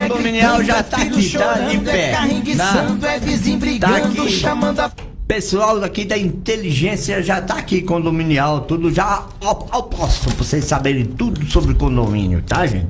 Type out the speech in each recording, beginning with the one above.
condominial já tá aqui, tá de pé. Tá aqui. Pessoal daqui da inteligência já tá aqui, condominial, tudo já ao posto, pra vocês saberem tudo sobre condomínio, tá, gente?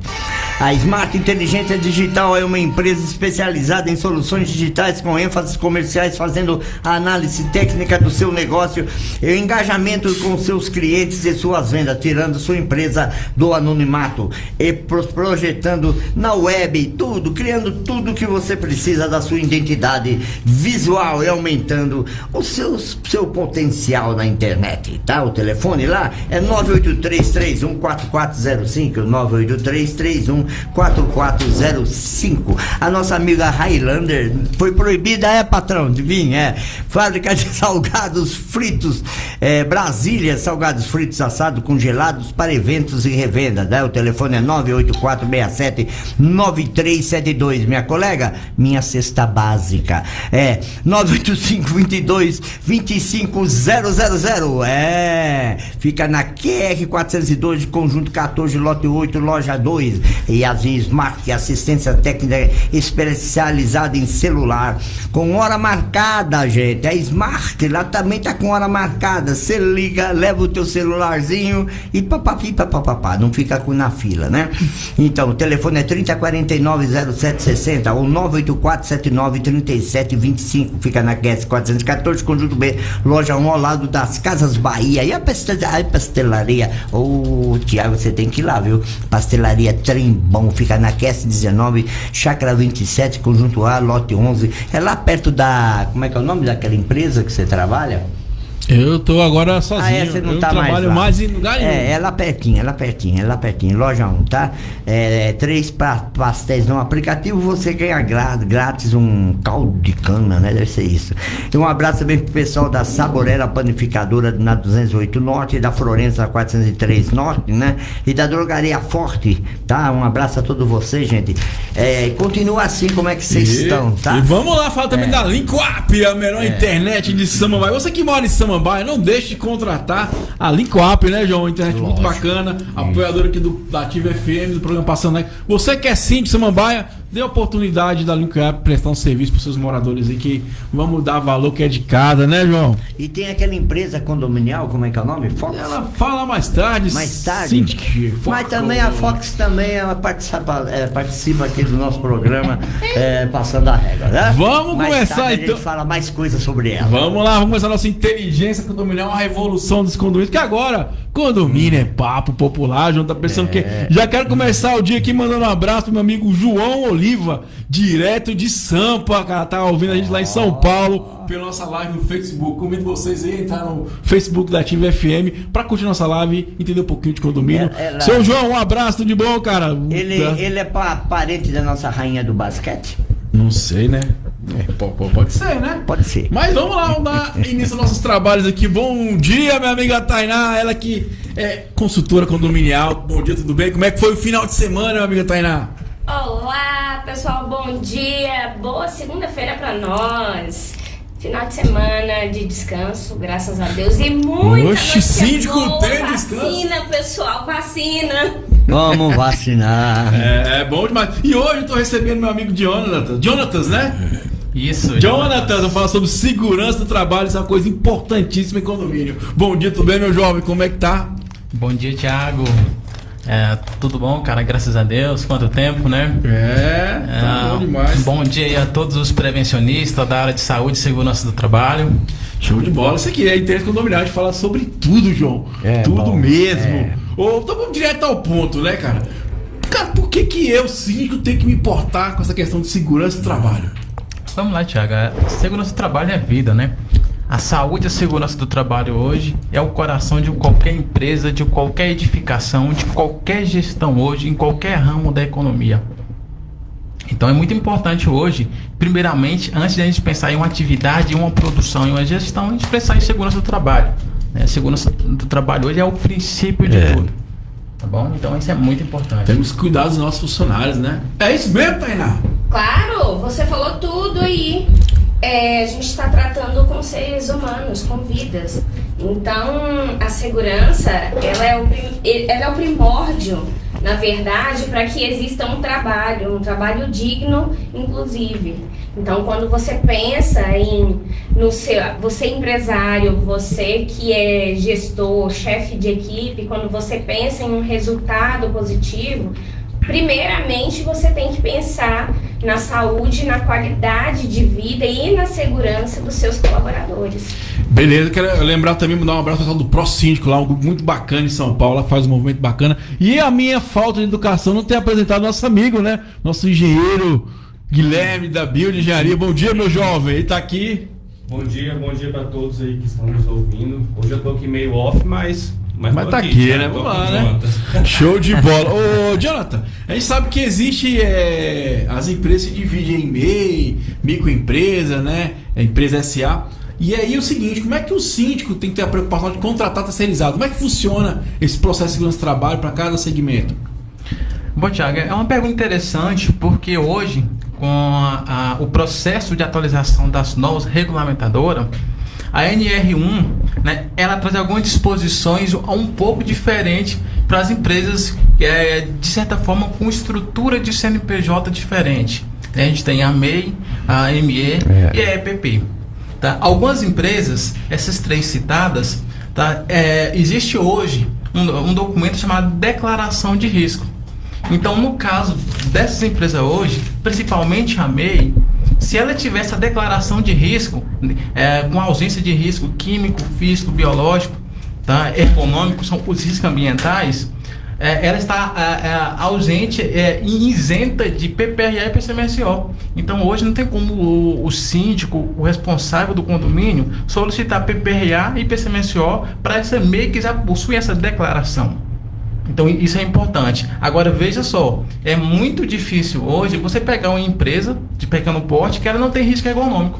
A Smart Inteligência Digital é uma empresa especializada em soluções digitais com ênfases comerciais, fazendo a análise técnica do seu negócio e o engajamento com seus clientes e suas vendas, tirando sua empresa do anonimato e projetando na web tudo, criando tudo que você precisa da sua identidade visual e aumentando o seu potencial na internet, tá? O telefone lá é 983-314405, 983-314405. A nossa amiga Highlander foi proibida, patrão, de vir, fábrica de salgados fritos, Brasília, salgados fritos assados congelados para eventos e revenda, né? O telefone é 98467-9372. Minha colega, minha cesta básica é 985-22-25000. Fica na QR 402, conjunto 14, lote 8, loja 2. E a Smart, assistência técnica especializada em celular, com hora marcada, gente. A Smart lá também tá com hora marcada. Você liga, leva o teu celularzinho e papapá, não fica na fila, né? Então, o telefone é 3049-0760 ou 98479-3725. Fica na QS 414, conjunto B, loja 1, ao lado das Casas Bahia. E a pastelaria, Tiago, você tem que ir lá, viu? Pastelaria Trembão, fica na QS 19, Chácara 27, conjunto A, lote 11. É lá perto da... Como é que é o nome daquela empresa que você trabalha? Eu tô agora sozinho. Você não eu tá trabalho mais em lugar nenhum. É lá pertinho, loja 1, tá? 3 pastéis no aplicativo, você ganha grátis um caldo de cana, né? Deve ser isso. E um abraço também pro pessoal da Saborera Panificadora na 208 Norte, da Florença 403 Norte, né? E da Drogaria Forte, tá? Um abraço a todos vocês, gente. Continua assim, como é que vocês estão, tá? E vamos lá, fala também da Linkup, a melhor internet de Samambaia. Você que mora em Samambaia, não deixe de contratar a Linkup, né, João? Internet muito bacana, apoiador aqui da Ativa FM, do programa Passando, né? Você que é sim de Samambaia, dê a oportunidade da Linkup prestar um serviço para os seus moradores aí, que vamos dar valor que é de cada, né, João? E tem aquela empresa condominial, como é que é o nome? Fox? Ela fala mais tarde. Mas também a Fox também ela participa aqui do nosso programa, Passando a Régua, né? Vamos começar então. A gente fala mais coisas sobre ela. Vamos lá, vamos começar a nossa inteligência condominial, a revolução dos condomínios, que agora condomínio é papo popular, João, tá pensando que... Já quero começar o dia aqui mandando um abraço pro meu amigo João Oliva, direto de Sampa, cara, tá ouvindo a gente lá em São Paulo, pela nossa live no Facebook. Convido vocês a entrar no Facebook da Ativa FM pra curtir nossa live e entender um pouquinho de condomínio. Seu João, um abraço, tudo de bom, cara? Ele é parente da nossa rainha do basquete? Não sei, né? Pode ser, né? Pode ser. Mas vamos lá, vamos dar início aos nossos trabalhos aqui. Bom dia, minha amiga Tainá, ela que é consultora condominial. Bom dia, tudo bem? Como é que foi o final de semana, minha amiga Tainá? Olá, pessoal, bom dia. Boa segunda-feira pra nós. Final de semana de descanso, graças a Deus. E muita síndico tem descanso. Vacina, pessoal, vacina. Vamos vacinar. É bom demais. E hoje eu tô recebendo meu amigo Jonatas, né? Isso. Jonatas, eu falo sobre segurança do trabalho, isso é uma coisa importantíssima em condomínio. Bom dia, tudo bem, meu jovem? Como é que tá? Bom dia, Thiago. Tudo bom, cara? Graças a Deus. Quanto tempo, né? Tá bom demais. Bom dia aí a todos os prevencionistas da área de saúde e segurança do trabalho. Show de bola. Isso aqui é interesse condominial, a gente fala sobre tudo, João. Tudo bom, mesmo. Então vamos direto ao ponto, né, cara? Cara, por que eu, síndico, tenho que me importar com essa questão de segurança do trabalho? Vamos lá, Thiago. A segurança do trabalho é vida, né? A saúde e a segurança do trabalho hoje é o coração de qualquer empresa, de qualquer edificação, de qualquer gestão hoje, em qualquer ramo da economia. Então é muito importante hoje, primeiramente, antes de a gente pensar em uma atividade, em uma produção, em uma gestão, a gente pensar em segurança do trabalho. Segurança do trabalho hoje é o princípio de tudo. Tá bom? Então isso é muito importante. Temos que cuidar dos nossos funcionários, né? É isso mesmo, Tainá? Claro, você falou tudo aí. A gente está tratando com seres humanos, com vidas. Então, a segurança, ela é o primórdio na verdade, para que exista um trabalho digno, inclusive. Então, quando você pensa você empresário, você que é gestor, chefe de equipe, quando você pensa em um resultado positivo, primeiramente você tem que pensar na saúde, na qualidade de vida e na segurança dos seus colaboradores. Beleza, quero lembrar também, mandar um abraço pessoal do ProSíndico lá, um grupo muito bacana em São Paulo, faz um movimento bacana. E a minha falta de educação não ter apresentado nosso amigo, né? Nosso engenheiro Guilherme da Bio de Engenharia. Bom dia, meu jovem, ele tá aqui. Bom dia para todos aí que estão nos ouvindo. Hoje eu tô aqui meio off, mas tá aqui, né? Vamos lá, né? Show de bola. Ô, Jonathan, a gente sabe que existe, as empresas se dividem em MEI, microempresa, né? Empresa SA. E aí é o seguinte, como é que o síndico tem que ter a preocupação de contratar terceirizado? Como é que funciona esse processo de segurança do trabalho para cada segmento? Bom, Thiago, é uma pergunta interessante porque hoje, com o processo de atualização das normas regulamentadoras, a NR1, né, ela traz algumas disposições um pouco diferentes para as empresas, de certa forma, com estrutura de CNPJ diferente. A gente tem a MEI, a ME e a EPP. Tá? Algumas empresas, essas três citadas, tá? Existe hoje um documento chamado Declaração de Risco. Então, no caso dessas empresas hoje, principalmente a MEI, se ela tiver essa declaração de risco, com ausência de risco químico, físico, biológico, tá? Econômico, são os riscos ambientais, ela está ausente e isenta de PPRA e PCMSO. Então hoje não tem como o síndico, o responsável do condomínio, solicitar PPRA e PCMSO para essa MEI que já possui essa declaração. Então isso é importante. Agora veja só, é muito difícil hoje você pegar uma empresa de pequeno porte que ela não tem risco ergonômico.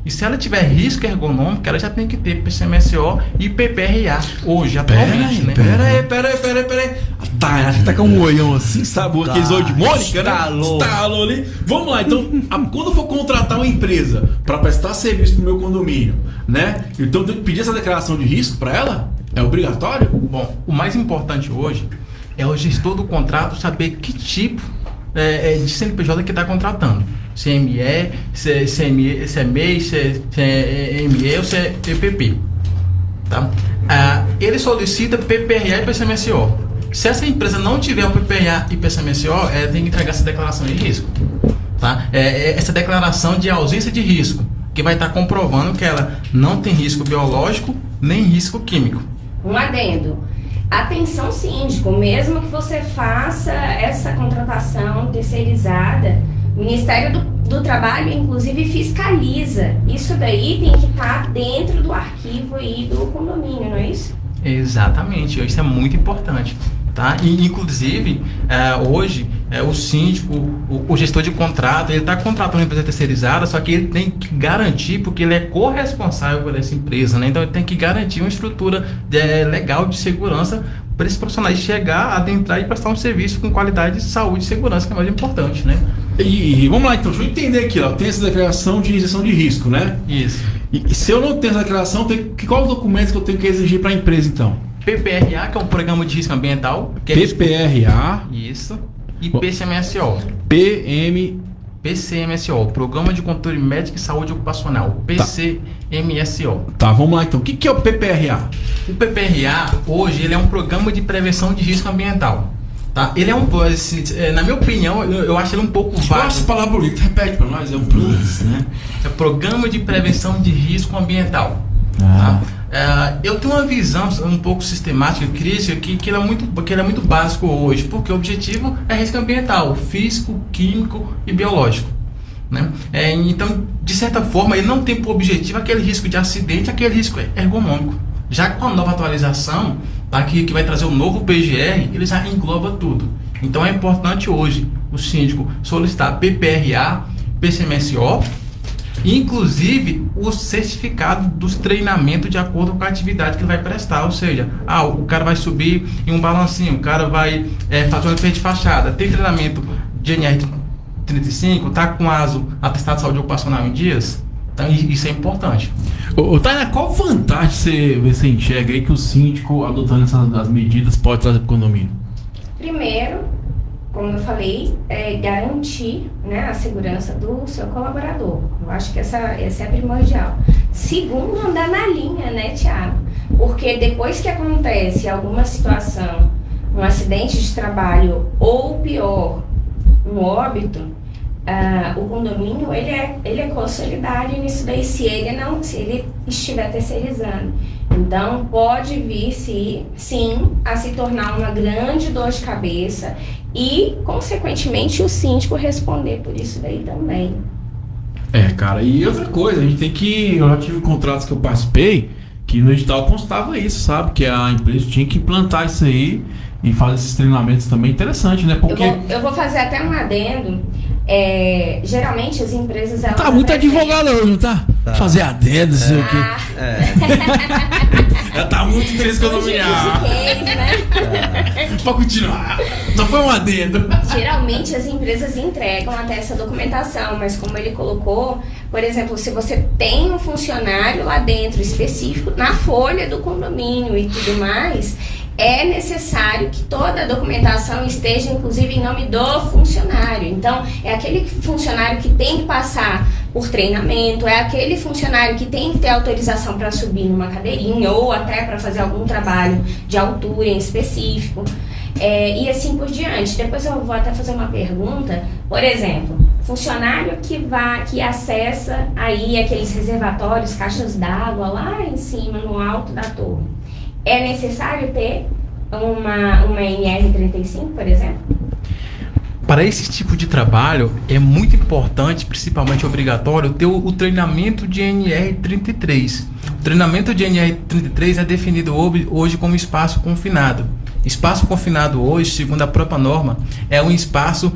E se ela tiver risco ergonômico, ela já tem que ter PCMSO e PPRA hoje, atualmente, né? Pera aí. Tá, tá com um olhão assim, sabe? Aqueles olhos de Mônica, né? Estalou ali. Vamos lá, então, quando eu for contratar uma empresa para prestar serviço pro meu condomínio, né? Então eu tenho que pedir essa declaração de risco para ela? É obrigatório? Bom, o mais importante hoje é o gestor do contrato saber que tipo de CNPJ que está contratando. Se é MEI, se é MEI, se é ME ou se é EPP. Tá? Ele solicita PPRA e PCMSO. Se essa empresa não tiver o PPRA e PCMSO, ela tem que entregar essa declaração de risco. Tá? Essa declaração de ausência de risco, que vai estar comprovando que ela não tem risco biológico nem risco químico. Um adendo. Atenção, síndico, mesmo que você faça essa contratação terceirizada, o Ministério do Trabalho, inclusive, fiscaliza. Isso daí tem que estar dentro do arquivo aí do condomínio, não é isso? Exatamente, isso é muito importante. Tá? E, inclusive, hoje, o síndico, o gestor de contrato, ele está contratando uma empresa terceirizada, só que ele tem que garantir, porque ele é corresponsável por essa empresa, né? Então ele tem que garantir uma estrutura legal de segurança para esses profissionais chegar, adentrar e prestar um serviço com qualidade de saúde e segurança, que é mais importante, né? E vamos lá, então, deixa eu entender aqui, ó. Tem essa declaração de injeção de risco, né? Isso. E se eu não tenho essa declaração, qual os documentos que eu tenho que exigir para a empresa, então? PPRA, que é um programa de risco ambiental. Que PPRA. Isso. E PCMSO. PCMSO, Programa de Controle Médico e Saúde Ocupacional. PCMSO. Tá, vamos lá então. O que é o PPRA? O PPRA, hoje, ele é um programa de prevenção de risco ambiental. Tá? Ele é na minha opinião, eu acho ele um pouco vago. Essa palavra bonita, repete para nós, é um plus, né? É Programa de Prevenção de Risco Ambiental. Tá? Eu tenho uma visão um pouco sistemática, crítica, que ele é muito básico hoje, porque o objetivo é risco ambiental, físico, químico e biológico. Né? Então, de certa forma, ele não tem por objetivo aquele risco de acidente, aquele risco ergonômico. Já com a nova atualização, tá, que vai trazer o novo PGR, ele já engloba tudo. Então é importante hoje o síndico solicitar PPRA, PCMSO, inclusive o certificado dos treinamentos de acordo com a atividade que ele vai prestar. Ou seja, o cara vai subir em um balancinho, o cara vai fazer uma limpeza de fachada, tem treinamento de NR35, tá com ASO, atestado de saúde ocupacional em dias. Então isso é importante. Tainá, qual vantagem você enxerga aí que o síndico, adotando essas medidas, pode trazer para o condomínio? Primeiro, como eu falei, é garantir, né, a segurança do seu colaborador. Eu acho que essa é primordial. Segundo, andar na linha, né, Thiago? Porque depois que acontece alguma situação, um acidente de trabalho ou pior, um óbito, o condomínio ele é consolidário nisso daí, se ele estiver terceirizando. Então pode vir sim a se tornar uma grande dor de cabeça e, consequentemente, o síndico responder por isso daí também. Cara, e outra coisa, a gente tem que... Eu já tive contratos que eu participei que no edital constava isso, sabe? Que a empresa tinha que implantar isso aí e fazer esses treinamentos também. Interessante, né? Porque... Eu vou fazer até um adendo. Geralmente as empresas... Tá muito advogado hoje, não tá? Fazer adendo, não sei o quê. Ela tá muito interesse condominial. Pode continuar. Só foi um adendo. Geralmente as empresas entregam até essa documentação, mas como ele colocou, por exemplo, se você tem um funcionário lá dentro específico, na folha do condomínio e tudo mais, é necessário que toda a documentação esteja, inclusive, em nome do funcionário. Então, é aquele funcionário que tem que passar por treinamento, é aquele funcionário que tem que ter autorização para subir numa cadeirinha ou até para fazer algum trabalho de altura em específico, e assim por diante. Depois eu vou até fazer uma pergunta. Por exemplo, funcionário que acessa aí aqueles reservatórios, caixas d'água lá em cima, no alto da torre. É necessário ter uma NR35, por exemplo? Para esse tipo de trabalho, é muito importante, principalmente obrigatório, ter o treinamento de NR33. O treinamento de NR33 é definido hoje como espaço confinado. Espaço confinado hoje, segundo a própria norma, é um espaço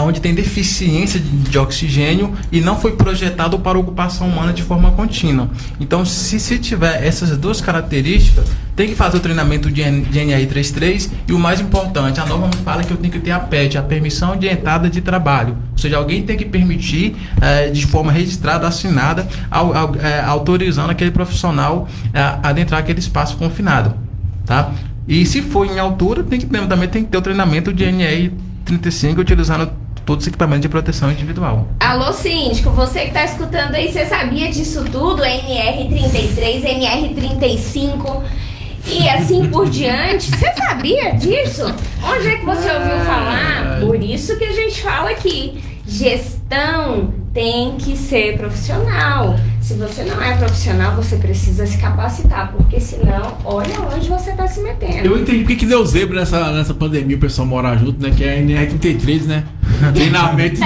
onde tem deficiência de oxigênio e não foi projetado para ocupação humana de forma contínua. Então, se tiver essas duas características, tem que fazer o treinamento de NR33 e o mais importante, a norma me fala que eu tenho que ter a PET, a permissão de entrada de trabalho. Ou seja, alguém tem que permitir de forma registrada, assinada, autorizando aquele profissional a adentrar aquele espaço confinado, tá? E se for em altura, também tem que ter o treinamento de NR35 utilizando todos os equipamentos de proteção individual. Alô, síndico, você que está escutando aí, você sabia disso tudo? NR33, NR35 e assim por diante. Você sabia disso? Onde é que você ouviu falar? Por isso que a gente fala aqui. Gestão tem que ser profissional. Se você não é profissional, você precisa se capacitar, porque senão, olha onde você está se metendo. Eu entendi porque que deu zebra nessa pandemia, o pessoal morar junto, né? Que é a NR33, né? Treinamento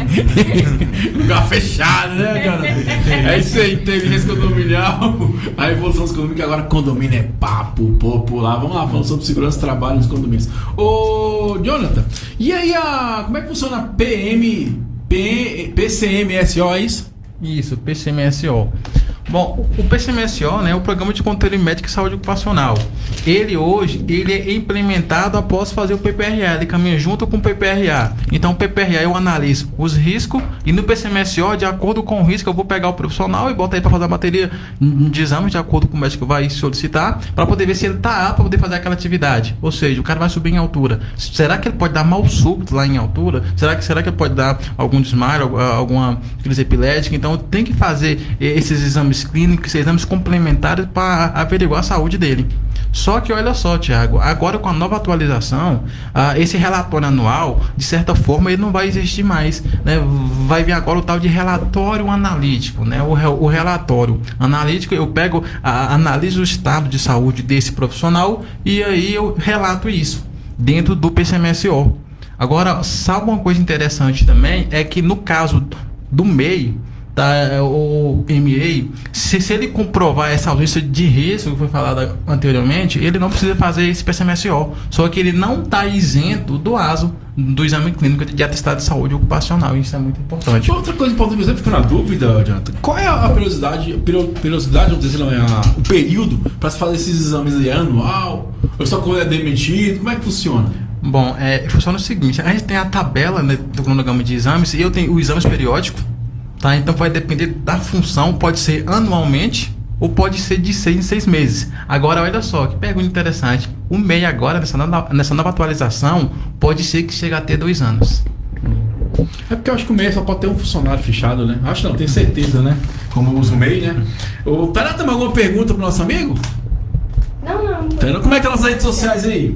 de lugar fechado, né, cara? É isso aí, inteligência condominial, a evolução dos condomínios, que agora condomínio é papo popular. Vamos lá, falando sobre segurança do trabalho nos condomínios. Ô, Jonathan, e aí como é que funciona a PCMSO, é isso? Isso, PCMSO. Bom, o PCMSO, né, é o Programa de Controle Médico e Saúde Ocupacional. Ele é implementado após fazer o PPRA, ele caminha junto com o PPRA. Então o PPRA eu analiso os riscos e no PCMSO, de acordo com o risco, eu vou pegar o profissional e botar ele para fazer a bateria de exames de acordo com o médico vai solicitar, para poder ver se ele está apto para poder fazer aquela atividade. Ou seja, o cara vai subir em altura. Será que ele pode dar mal súbito lá em altura? Será que ele pode dar algum desmaio, alguma crise epilética? Então tem que fazer esses exames clínicos, exames complementares para averiguar a saúde dele. Só que olha só, Thiago, agora com a nova atualização, esse relatório anual, de certa forma, ele não vai existir mais, né? Vai vir agora o tal de relatório analítico, né? O relatório analítico, eu analiso o estado de saúde desse profissional e aí eu relato isso dentro do PCMSO. Agora, sabe uma coisa interessante também? É que no caso do MEI, o MEI, se ele comprovar essa ausência de risco que foi falado anteriormente, ele não precisa fazer esse PCMSO, só que ele não está isento do ASO, do exame clínico de atestado de saúde ocupacional. Isso é muito importante. Outra coisa importante, você fica na dúvida, Jonathan, qual é a periodicidade, o período para se fazer esses exames aí, anual, ou só quando é demitido, como é que funciona? Bom, funciona o seguinte, a gente tem a tabela, né, do cronograma de exames, e eu tenho os exames periódicos. Tá? Então vai depender da função, pode ser anualmente ou pode ser de 6 em 6 meses. Agora, olha só, que pergunta interessante. O MEI agora, nessa nova atualização, pode ser que chegue a ter 2 anos. É porque eu acho que o MEI só pode ter um funcionário fechado, né? Acho não, tenho certeza, né? Como eu uso o MEI, né? O Tainá, tem alguma pergunta pro nosso amigo? Não. Tainá, como é que tá nas redes sociais aí?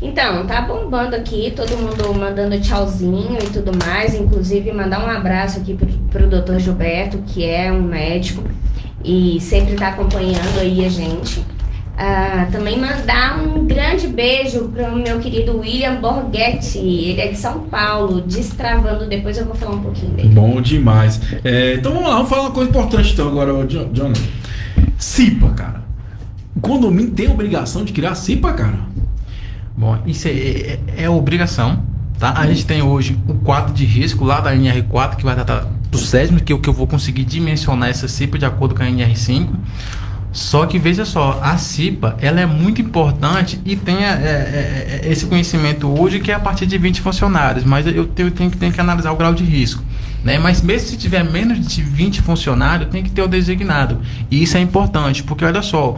Então, tá bombando aqui, todo mundo mandando tchauzinho e tudo mais. Inclusive, mandar um abraço aqui pro Dr. Gilberto, que é um médico e sempre tá acompanhando aí a gente. Também mandar um grande beijo pro meu querido William Borghetti, ele é de São Paulo, destravando, depois eu vou falar um pouquinho dele. Bom demais. Então vamos lá, vamos falar uma coisa importante então agora, John. CIPA, cara. O condomínio tem obrigação de criar CIPA, cara? Bom, isso é obrigação, tá? A gente tem hoje o quadro de risco lá da NR4, que vai tratar do SESM, que eu vou conseguir dimensionar essa CIPA de acordo com a NR5. Só que veja só, a CIPA ela é muito importante e tem esse conhecimento hoje que é a partir de 20 funcionários, mas eu tenho que analisar o grau de risco, né? Mas mesmo se tiver menos de 20 funcionários, tem que ter o designado. E isso é importante, porque olha só,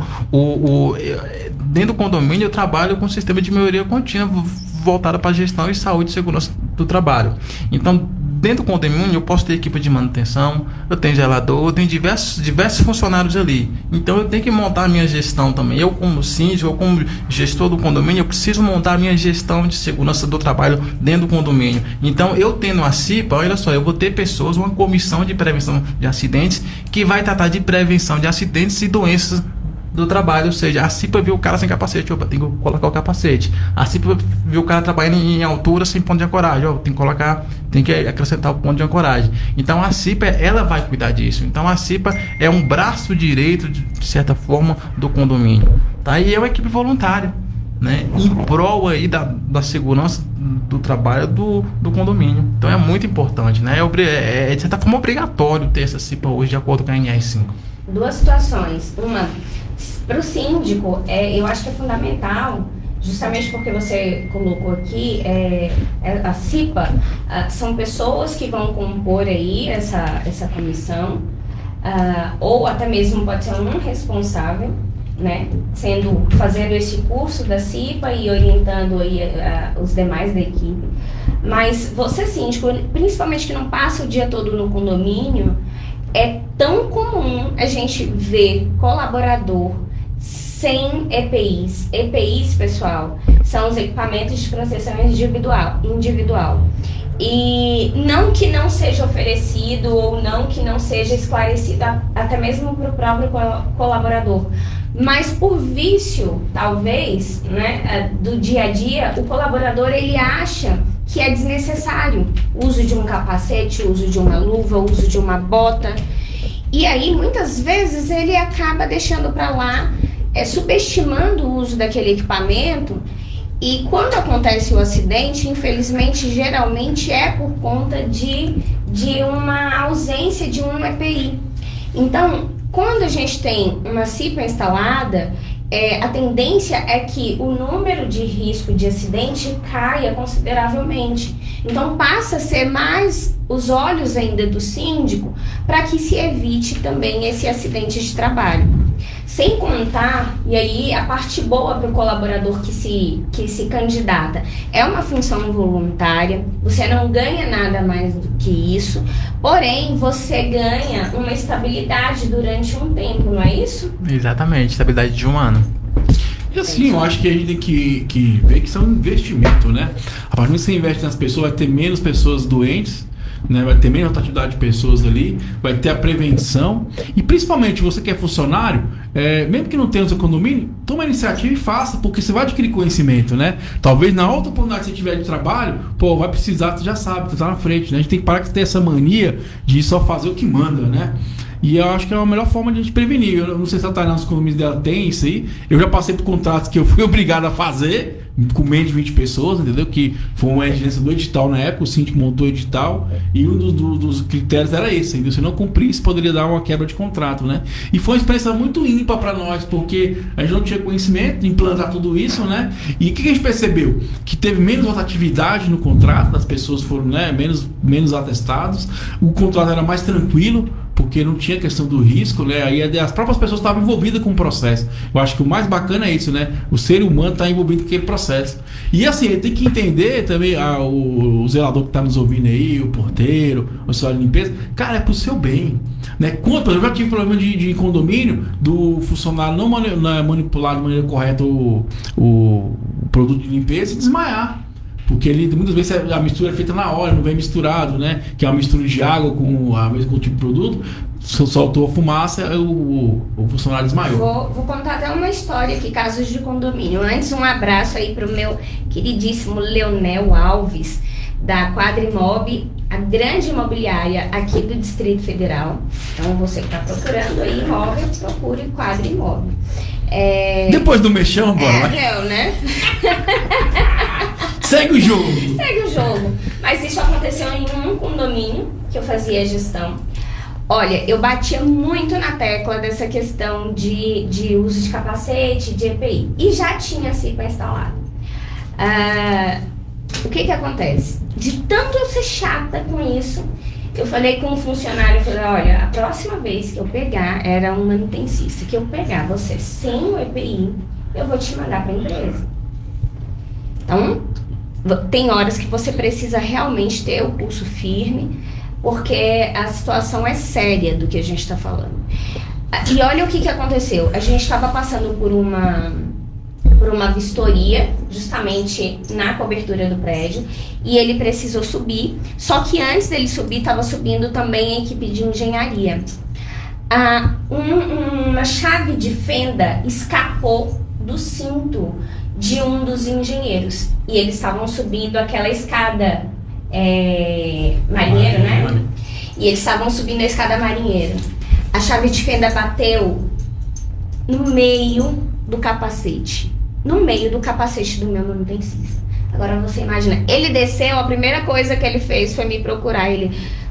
dentro do condomínio eu trabalho com um sistema de melhoria contínua voltado para a gestão e saúde e segurança do trabalho. Então, dentro do condomínio eu posso ter equipe de manutenção, eu tenho zelador, eu tenho diversos funcionários ali. Então eu tenho que montar a minha gestão também. Eu como síndico, eu como gestor do condomínio, eu preciso montar a minha gestão de segurança do trabalho dentro do condomínio. Então eu tendo a CIPA, olha só, eu vou ter pessoas, uma comissão de prevenção de acidentes que vai tratar de prevenção de acidentes e doenças do trabalho, ou seja, a CIPA viu o cara sem capacete, opa, tem que colocar o capacete. A CIPA viu o cara trabalhando em altura sem ponto de ancoragem, tem que acrescentar o ponto de ancoragem. Então a CIPA, ela vai cuidar disso. Então a CIPA é um braço direito, de certa forma, do condomínio, tá? E é uma equipe voluntária, né? Em prol aí da segurança do trabalho do condomínio. Então é muito importante, né? É de certa forma obrigatório ter essa CIPA hoje, de acordo com a NR5. 2 situações. Uma, para o síndico, eu acho que é fundamental, justamente porque você colocou aqui, a CIPA, são pessoas que vão compor aí essa comissão, ou até mesmo pode ser um responsável, né, fazendo esse curso da CIPA e orientando aí os demais da equipe. Mas você, síndico, principalmente que não passa o dia todo no condomínio, é tão comum a gente ver colaborador sem EPIs. EPIs, pessoal, são os equipamentos de proteção individual. E não que não seja oferecido ou não que não seja esclarecido até mesmo para o próprio colaborador. Mas por vício, talvez, né, do dia a dia, o colaborador ele acha que é desnecessário o uso de um capacete, o uso de uma luva, o uso de uma bota. E aí, muitas vezes, ele acaba deixando para lá, subestimando o uso daquele equipamento. E quando acontece o acidente, infelizmente, geralmente é por conta de uma ausência de um EPI. Então, quando a gente tem uma CIPA instalada, a tendência é que o número de risco de acidente caia consideravelmente. Então passa a ser mais os olhos ainda do síndico para que se evite também esse acidente de trabalho. Sem contar, e aí a parte boa para o colaborador que se candidata, é uma função voluntária, você não ganha nada mais do que isso, porém você ganha uma estabilidade durante um tempo, não é isso? Exatamente, estabilidade de 1 ano. E assim, eu acho que a gente tem que ver que isso é um investimento, né? A partir do momento que você investe nas pessoas, vai ter menos pessoas doentes, né? Vai ter menos rotatividade de pessoas ali, vai ter a prevenção. E principalmente você que é funcionário, mesmo que não tenha o seu condomínio, toma a iniciativa e faça, porque você vai adquirir conhecimento, né? Talvez na outra oportunidade que você tiver de trabalho, vai precisar, você já sabe, você tá na frente, né? A gente tem que parar de ter essa mania de só fazer o que manda, né? E eu acho que é a melhor forma de a gente prevenir. Eu não sei se a Tainá nos condomínios dela tem isso aí. Eu já passei por contratos que eu fui obrigado a fazer com menos de 20 pessoas, entendeu? Que foi uma exigência do edital na época, o síndico montou o edital e um dos critérios era esse, entendeu? Se não cumprisse, poderia dar uma quebra de contrato, né? E foi uma experiência muito ímpar para nós, porque a gente não tinha conhecimento de implantar tudo isso, né? E o que a gente percebeu? Que teve menos rotatividade no contrato, as pessoas foram, né, menos atestados, o contrato era mais tranquilo, porque não tinha questão do risco, né? Aí as próprias pessoas estavam envolvidas com o processo. Eu acho que o mais bacana é isso, né? O ser humano está envolvido com aquele processo. E assim, ele tem que entender também o zelador que está nos ouvindo aí, o porteiro, o pessoal de limpeza, cara, é pro seu bem, né? Quanto, eu já tive problema de condomínio do funcionário não manipular de maneira correta o produto de limpeza e desmaiar. Porque ele, muitas vezes a mistura é feita na hora, não vem misturado, né? Que é uma mistura de água com a mesmo tipo de produto. Soltou a fumaça, o funcionário desmaiou. Vou contar até uma história aqui, casos de condomínio. Antes, um abraço aí pro meu queridíssimo Leonel Alves, da Quadrimob, a grande imobiliária aqui do Distrito Federal. Então, você que está procurando aí imóvel, procure Quadrimob. Depois do mexão, bora. Não, né? Segue o jogo. Segue o jogo. Mas isso aconteceu em um condomínio que eu fazia gestão. Olha, eu batia muito na tecla dessa questão de uso de capacete, de EPI. E já tinha CIPA instalado. O que acontece? De tanto eu ser chata com isso, eu falei com um funcionário, eu falei, olha, a próxima vez que eu pegar, era um manutencista, que eu pegar você sem o EPI, eu vou te mandar para a empresa. Então, tem horas que você precisa realmente ter o pulso firme, porque a situação é séria do que a gente está falando. E olha o que aconteceu. A gente estava passando por uma vistoria, justamente na cobertura do prédio, e ele precisou subir, só que antes dele subir, estava subindo também a equipe de engenharia. Uma chave de fenda escapou do cinto de um dos engenheiros, e eles estavam subindo aquela escada marinheiro, né? E eles estavam subindo a escada marinheiro. A chave de fenda bateu no meio do capacete. No meio do capacete do meu manutencista. Agora você imagina, ele desceu, a primeira coisa que ele fez foi me procurar.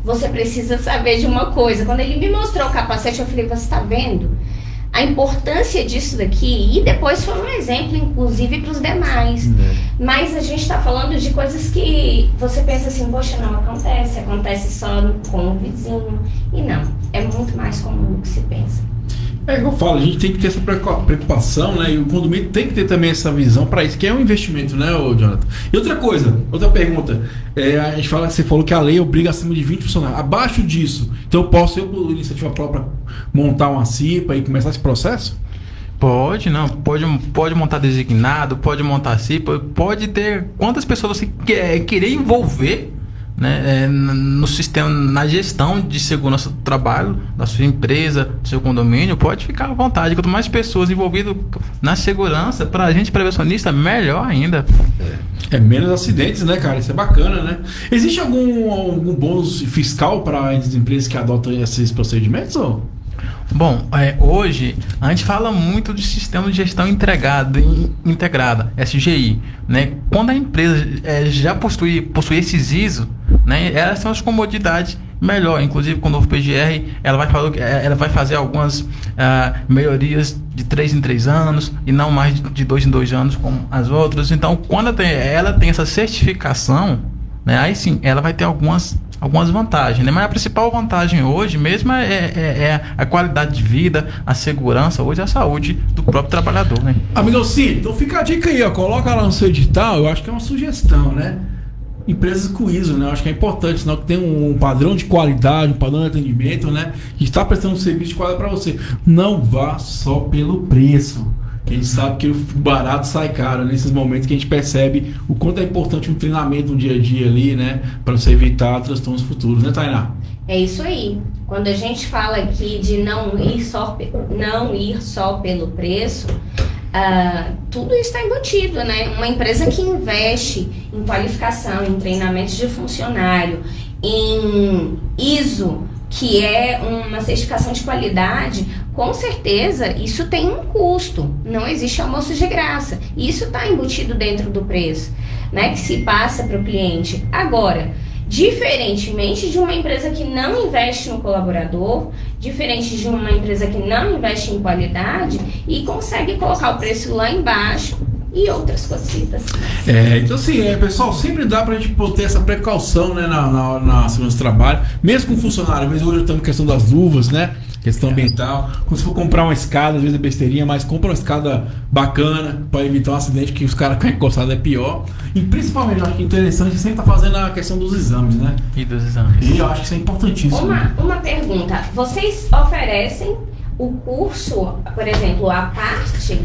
Você precisa saber de uma coisa. Quando ele me mostrou o capacete, eu falei, você tá vendo a importância disso daqui? E depois foi um exemplo, inclusive, para os demais. Mas a gente tá falando de coisas que você pensa assim, poxa, não acontece só com o vizinho. E não, é muito mais comum do que se pensa. É que eu falo, a gente tem que ter essa preocupação, né? E o condomínio tem que ter também essa visão para isso, que é um investimento, né, Jonathan? E outra pergunta. A gente fala que você falou que a lei obriga acima de 20 funcionários. Abaixo disso, então eu posso, por iniciativa própria, montar uma CIPA e começar esse processo? Pode montar designado, pode montar CIPA, pode ter quantas pessoas você querer envolver, né, no sistema, na gestão de segurança do trabalho da sua empresa, do seu condomínio, pode ficar à vontade. Quanto mais pessoas envolvidas na segurança, para a gente prevencionista, melhor ainda. Menos acidentes, né, cara? Isso é bacana, né? Existe algum bônus fiscal para as empresas que adotam esses procedimentos? Ou? Bom, hoje a gente fala muito de sistema de gestão integrada, SGI, né? Quando a empresa já possui esses ISO, né? Elas são as comodidades melhor. Inclusive com o novo PGR, ela vai fazer algumas melhorias de 3 em 3 anos e não mais de 2 em 2 anos como as outras. Então, quando ela tem essa certificação, né? Aí sim, ela vai ter algumas vantagens, né? Mas a principal vantagem hoje mesmo é a qualidade de vida, a segurança, hoje a saúde do próprio trabalhador, né? Amigão, sim, então fica a dica aí, ó, coloca lá no seu edital, eu acho que é uma sugestão, né? Empresas com ISO, né? Eu acho que é importante, senão que tem um padrão de qualidade, um padrão de atendimento, né? Que está prestando um serviço de qualidade para você. Não vá só pelo preço. A gente sabe que o barato sai caro nesses momentos que a gente percebe o quanto é importante um treinamento no dia a dia ali, né? Para você evitar transtornos futuros, né, Tainá? É isso aí. Quando a gente fala aqui de não ir só pelo preço, tudo isso está embutido, né? Uma empresa que investe em qualificação, em treinamento de funcionário, em ISO, que é uma certificação de qualidade, com certeza isso tem um custo. Não existe almoço de graça. Isso está embutido dentro do preço, né, que se passa para o cliente. Agora, diferentemente de uma empresa que não investe no colaborador, diferente de uma empresa que não investe em qualidade e consegue colocar o preço lá embaixo, e outras cositas. Então assim, pessoal, sempre dá pra gente ter essa precaução, né, na segurança do trabalho, mesmo com funcionário, mas hoje estamos questão das luvas, né, questão ambiental. Quando você for comprar uma escada, às vezes é besteirinha, mas compra uma escada bacana para evitar um acidente que os caras caem encostados, é pior. E principalmente, eu acho que é interessante sempre estar fazendo a questão dos exames, né? E dos exames. E eu acho que isso é importantíssimo. Uma pergunta, vocês oferecem o curso, por exemplo, a parte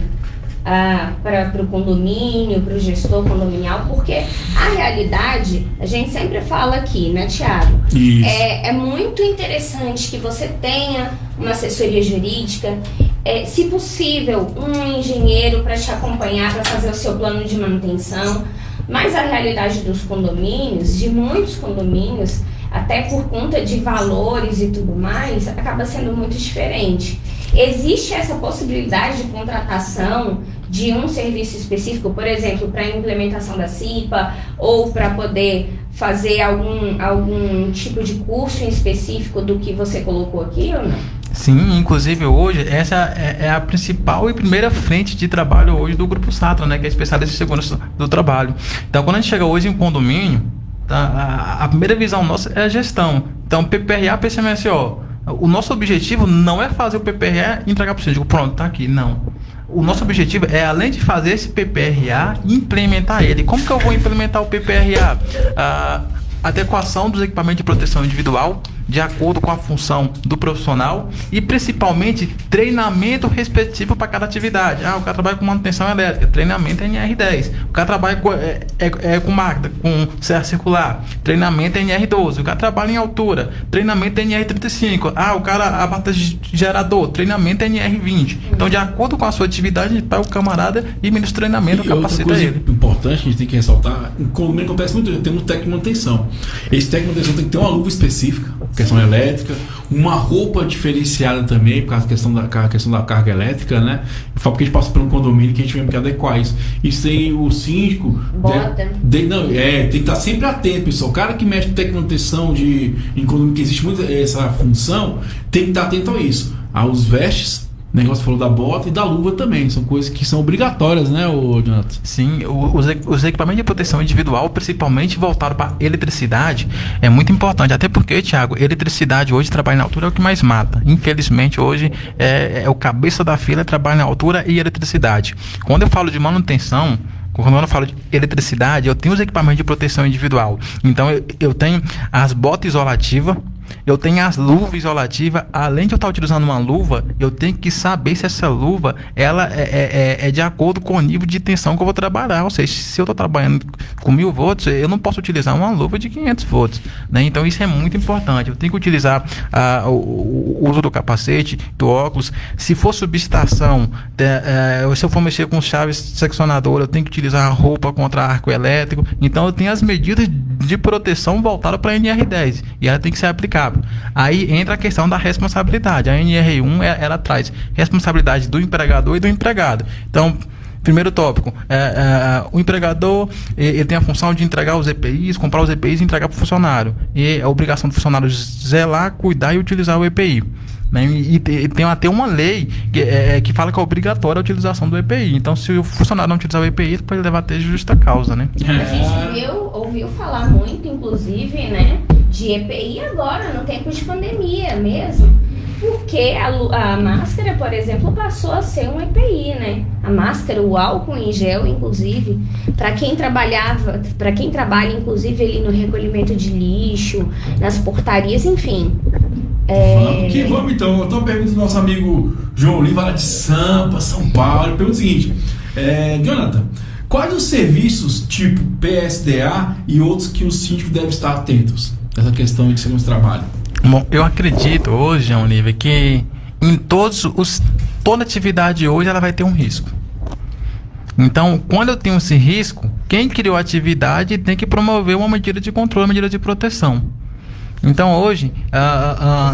para o condomínio, para o gestor condominial, porque a realidade, a gente sempre fala aqui, né, Thiago? Isso. É muito interessante que você tenha uma assessoria jurídica, se possível, um engenheiro para te acompanhar, para fazer o seu plano de manutenção, mas a realidade dos condomínios, de muitos condomínios, até por conta de valores e tudo mais, acaba sendo muito diferente. Existe essa possibilidade de contratação de um serviço específico, por exemplo, para a implementação da CIPA ou para poder fazer algum tipo de curso em específico do que você colocou aqui ou não? Sim, inclusive hoje, essa é a principal e primeira frente de trabalho hoje do Grupo Satra, né, que é especialista em segurança do trabalho. Então, quando a gente chega hoje em condomínio, a primeira visão nossa é a gestão. Então, PPRA, PCMSO, o nosso objetivo não é fazer o PPRA e entregar para o síndico, pronto, tá aqui, não. O nosso objetivo é, além de fazer esse PPRA, implementar ele. Como que eu vou implementar o PPRA? Adequação dos equipamentos de proteção individual de acordo com a função do profissional e principalmente treinamento respectivo para cada atividade. O cara trabalha com manutenção elétrica, treinamento NR10. O cara trabalha com máquina, com serra circular, treinamento NR12. O cara trabalha em altura, treinamento NR35. O cara abata gerador, treinamento NR20. Então, de acordo com a sua atividade, a gente pega o camarada e ministra o treinamento, capacita ele. Importante, a gente tem que ressaltar, como acontece muito, temos técnico de manutenção. Esse técnico de manutenção tem que ter uma luva específica, questão elétrica, uma roupa diferenciada também, por causa da questão da carga elétrica, né? Eu falo porque a gente passa por um condomínio que a gente tem que adequar isso. Isso aí, o síndico tem que estar sempre atento, pessoal. O cara que mexe com manutenção em condomínio, que existe muito essa função, tem que estar atento a isso. Aos vestes, o negócio falou da bota e da luva também. São coisas que são obrigatórias, né, Jonathan? Sim, os equipamentos de proteção individual, principalmente voltado para eletricidade, é muito importante. Até porque, Thiago, eletricidade hoje, trabalho na altura é o que mais mata. Infelizmente, hoje é o cabeça da fila, trabalho na altura e eletricidade. Quando eu falo de manutenção, quando eu falo de eletricidade, eu tenho os equipamentos de proteção individual. Então, eu tenho as botas isolativas, eu tenho as luvas isolativas. Além de eu estar utilizando uma luva, eu tenho que saber se essa luva ela é de acordo com o nível de tensão que eu vou trabalhar. Ou seja, se eu estou trabalhando com 1000 volts, eu não posso utilizar uma luva de 500 volts, né? Então isso é muito importante. Eu tenho que utilizar o uso do capacete, do óculos. Se for subestação, se eu for mexer com chaves seccionadoras, eu tenho que utilizar a roupa contra arco elétrico. Então eu tenho as medidas de proteção voltadas para a NR10 e ela tem que ser aplicável. Aí entra a questão da responsabilidade. A NR1 ela traz responsabilidade do empregador e do empregado. Então, primeiro tópico, o empregador ele tem a função de entregar os EPIs, comprar os EPIs e entregar para o funcionário. E é a obrigação do funcionário zelar, cuidar e utilizar o EPI. Né? E tem até uma lei que fala que é obrigatória a utilização do EPI. Então, se o funcionário não utilizar o EPI, ele pode levar até justa causa, né? A gente ouviu falar muito, inclusive, né, de EPI agora, no tempo de pandemia mesmo. Porque a máscara, por exemplo, passou a ser um EPI, né? A máscara, o álcool em gel, inclusive, para quem trabalha, inclusive, ali no recolhimento de lixo, nas portarias, enfim. Vamos então. Eu tô perguntando do nosso amigo João Oliva, lá de Sampa, São Paulo. Ele pergunta o seguinte: Jonathan, quais os serviços tipo PSDA e outros que o síndico deve estar atentos nessa questão de segurança do trabalho? Bom, eu acredito hoje, João Oliva, que em toda atividade hoje ela vai ter um risco. Então, quando eu tenho esse risco, quem criou a atividade tem que promover uma medida de controle, uma medida de proteção. Então, hoje,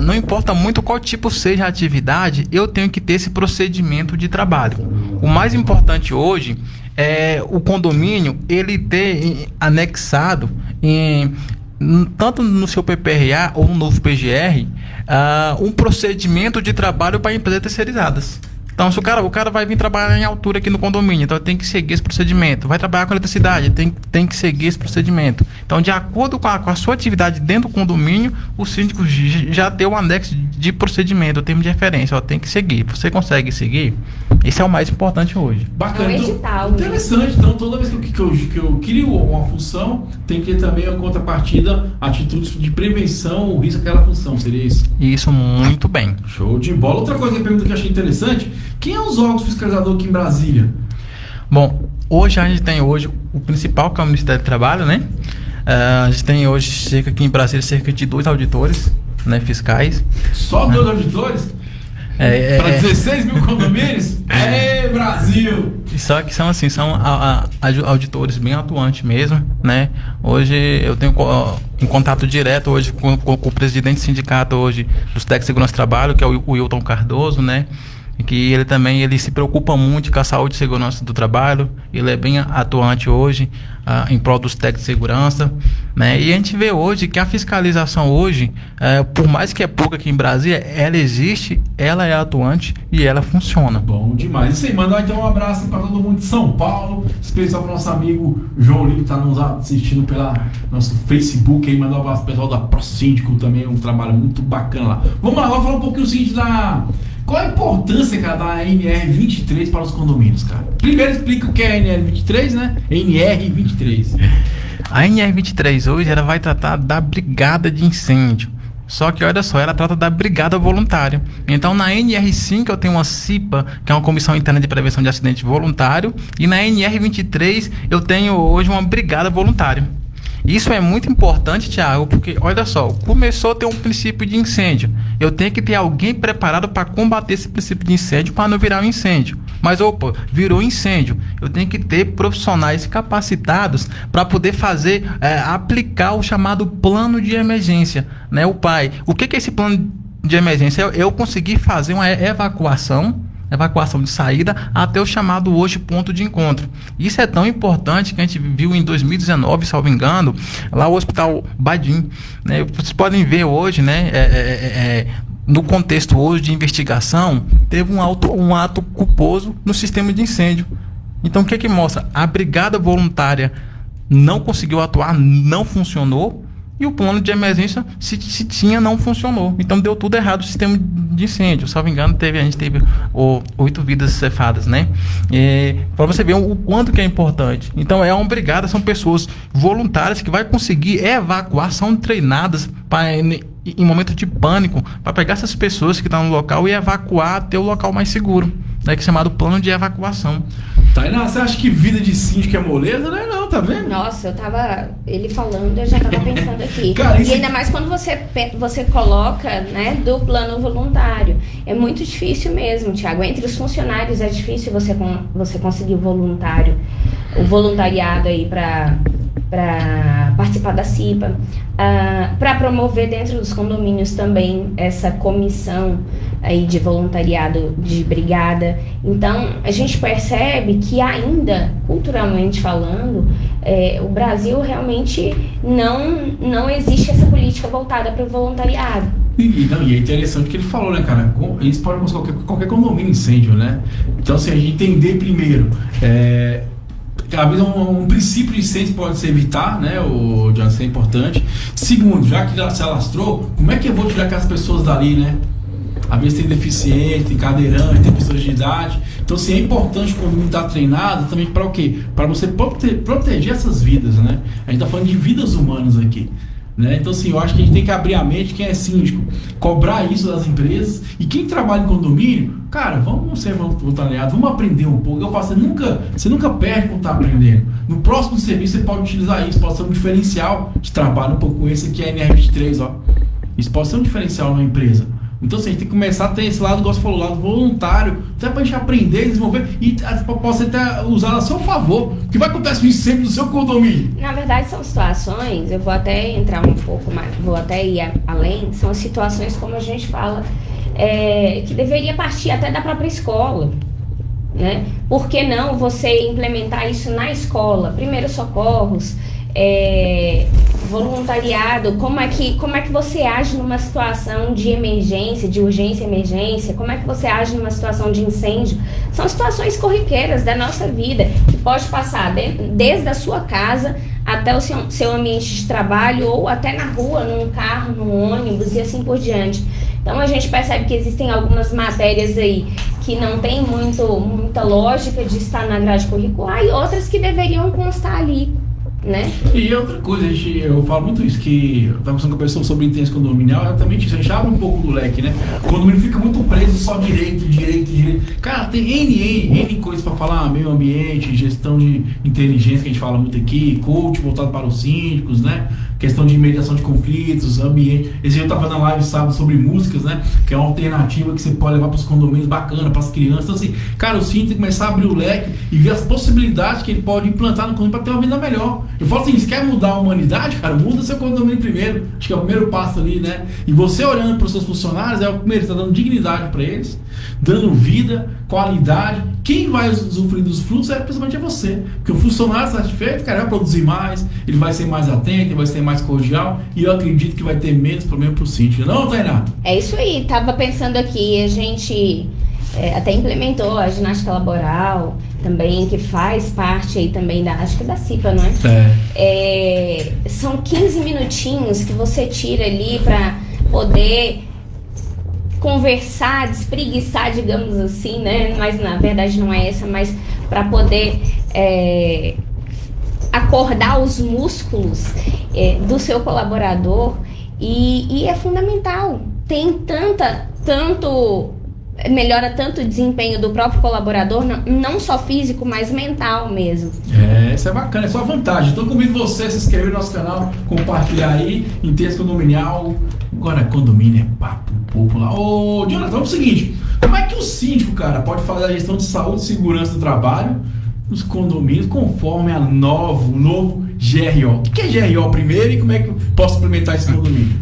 não importa muito qual tipo seja a atividade, eu tenho que ter esse procedimento de trabalho. O mais importante hoje é o condomínio ele ter anexado tanto no seu PPRA ou no novo PGR, um procedimento de trabalho para empresas terceirizadas. Então, se o cara vai vir trabalhar em altura aqui no condomínio, então tem que seguir esse procedimento. Vai trabalhar com eletricidade, tem que seguir esse procedimento. Então, de acordo com a sua atividade dentro do condomínio, o síndico já tem um anexo de procedimento, o termo de referência, tem que seguir. Você consegue seguir? Esse é o mais importante hoje. Bacana. É um edital, Interessante. Então, toda vez que eu crio uma função, tem que ter também a contrapartida, atitudes de prevenção, o risco daquela função. Seria isso? Isso, muito bem. Show de bola. Outra coisa que eu pergunto que eu achei interessante, quem é os órgãos fiscalizadores aqui em Brasília? Bom, hoje a gente tem o principal, que é o Ministério do Trabalho, né? A gente tem hoje aqui em Brasília cerca de 2 auditores, né, fiscais. Só 2 auditores? Para 16 mil condomínios? Brasil! Só que são assim, são auditores bem atuantes mesmo, né? Hoje eu tenho em contato direto hoje com o presidente do sindicato hoje dos técnicos de segurança do trabalho, que é o Wilton Cardoso, né? Que ele se preocupa muito com a saúde e segurança do trabalho. Ele é bem atuante hoje em prol dos técnicos de segurança, né? E a gente vê hoje que a fiscalização hoje, por mais que é pouca aqui em Brasília, ela existe, ela é atuante e ela funciona. Bom demais. Isso aí, mandar então um abraço para todo mundo de São Paulo, especial para o nosso amigo João Lino, que está nos assistindo pela nosso Facebook aí, mandar um abraço pro pessoal da ProSíndico também, um trabalho muito bacana lá. Vamos lá, vamos falar um pouquinho o seguinte qual a importância, cara, da NR23 para os condomínios, cara? Primeiro explica o que é a NR23, né? NR23. A NR23 hoje ela vai tratar da brigada de incêndio. Só que olha só, ela trata da brigada voluntária. Então na NR5 eu tenho uma CIPA, que é uma Comissão Interna de Prevenção de Acidente Voluntário, e na NR23 eu tenho hoje uma brigada voluntária. Isso é muito importante, Thiago, porque olha só, começou a ter um princípio de incêndio. Eu tenho que ter alguém preparado para combater esse princípio de incêndio para não virar um incêndio. Mas virou incêndio. Eu tenho que ter profissionais capacitados para poder aplicar o chamado plano de emergência, né? O que é esse plano de emergência? Eu conseguir fazer uma evacuação de saída até o chamado hoje ponto de encontro. Isso é tão importante que a gente viu em 2019, salvo engano, lá o Hospital Badim, né? Vocês podem ver hoje, né, no contexto hoje de investigação, teve um ato culposo no sistema de incêndio. Então o que mostra? A brigada voluntária não conseguiu atuar, não funcionou, e o plano de emergência, se tinha, não funcionou. Então deu tudo errado o sistema de incêndio. Salvo engano, a gente teve 8 vidas cefadas, né? Para você ver o quanto que é importante. Então é uma brigada, são pessoas voluntárias que vai conseguir evacuar, são treinadas em momento de pânico, para pegar essas pessoas que estão no local e evacuar até o local mais seguro, né? Que é chamado plano de evacuação. Tainá, você acha que vida de síndico é moleza? Não, tá vendo? Nossa, ele falando, eu já tava pensando aqui. Cara, e ainda mais quando você coloca, né, do plano voluntário. É muito difícil mesmo, Thiago. Entre os funcionários é difícil você conseguir o voluntariado aí para participar da CIPA, para promover dentro dos condomínios também essa comissão aí de voluntariado de brigada. Então a gente percebe que ainda, culturalmente falando, o Brasil realmente não existe essa política voltada para o voluntariado. E é interessante o que ele falou, né, cara? Eles podem mostrar qualquer condomínio incêndio, né? Então, assim, a gente entender primeiro, às vezes um princípio de incêndio pode se evitar, né? Já isso é importante. Segundo, já que se alastrou, como é que eu vou tirar aquelas pessoas dali, né? Às vezes tem deficiente, tem cadeirante, tem pessoas de idade. Então, assim, é importante quando não está treinado também para o quê? Para você proteger essas vidas, né? A gente está falando de vidas humanas aqui, né? Então, assim, eu acho que a gente tem que abrir a mente, quem é síndico, cobrar isso das empresas, e quem trabalha em condomínio, cara, vamos ser voluntariados, vamos aprender um pouco. Eu falo, você nunca perde quando está aprendendo. No próximo serviço você pode utilizar isso, pode ser um diferencial de trabalho, um pouco com esse aqui, a NR23, ó. Isso pode ser um diferencial na empresa. Então, assim, a gente tem que começar a ter esse lado, igual você falou, lado voluntário, até pra gente aprender, desenvolver e possa até usar a seu favor. O que vai acontecer um incêndio no seu condomínio? Na verdade, são situações, eu vou até entrar um pouco mais, vou até ir além, são as situações, como a gente fala, que deveria partir até da própria escola, né? Por que não você implementar isso na escola? Primeiros socorros, voluntariado, como é que você age numa situação de emergência, de urgência e emergência, como é que você age numa situação de incêndio. São situações corriqueiras da nossa vida, que pode passar desde a sua casa até o seu ambiente de trabalho, ou até na rua, num carro, num ônibus e assim por diante. Então a gente percebe que existem algumas matérias aí que não tem muita lógica de estar na grade curricular, e outras que deveriam constar ali, né? E outra coisa, eu falo muito isso, que eu estava conversando com a pessoa sobre intenso condominial, é exatamente isso, a gente abre um pouco do leque, né? O condomínio fica muito preso só direito. Cara, tem N coisas para falar, meio ambiente, gestão de inteligência, que a gente fala muito aqui, coach voltado para os síndicos, né? Questão de mediação de conflitos, ambiente. Esse dia eu tava fazendo live sábado sobre músicas, né? Que é uma alternativa que você pode levar para os condomínios, bacana, para as crianças. Então, assim, cara, o síndico tem que começar a abrir o leque e ver as possibilidades que ele pode implantar no condomínio para ter uma vida melhor. Eu falo assim, se quer mudar a humanidade, cara, muda seu condomínio primeiro. Acho que é o primeiro passo ali, né? E você olhando para os seus funcionários, é o primeiro, está dando dignidade para eles, dando vida, qualidade. Quem vai usufruir dos frutos principalmente você. Porque o funcionário satisfeito, cara, vai produzir mais, ele vai ser mais atento, ele vai ser mais cordial, e eu acredito que vai ter menos problema pro síndico. Não, Tainá? É isso aí, tava pensando aqui, a gente até implementou a ginástica laboral também, que faz parte aí também acho que da CIPA, não é? São 15 minutinhos que você tira ali para poder conversar, despreguiçar, digamos assim, né? Mas na verdade não é essa, mas para poder acordar os músculos do seu colaborador, e é fundamental. Tem melhora tanto o desempenho do próprio colaborador, não só físico, mas mental mesmo. Isso é bacana, é só vantagem. Então convido você a se inscrever no nosso canal, compartilhar aí, Intenso Condominial. Agora, condomínio é papo popular. Ô, Jonathan, vamos pro seguinte, como é que o síndico, cara, pode fazer a gestão de saúde e segurança do trabalho nos condomínios conforme o novo GRO? O que é GRO primeiro e como é que eu posso implementar esse condomínio?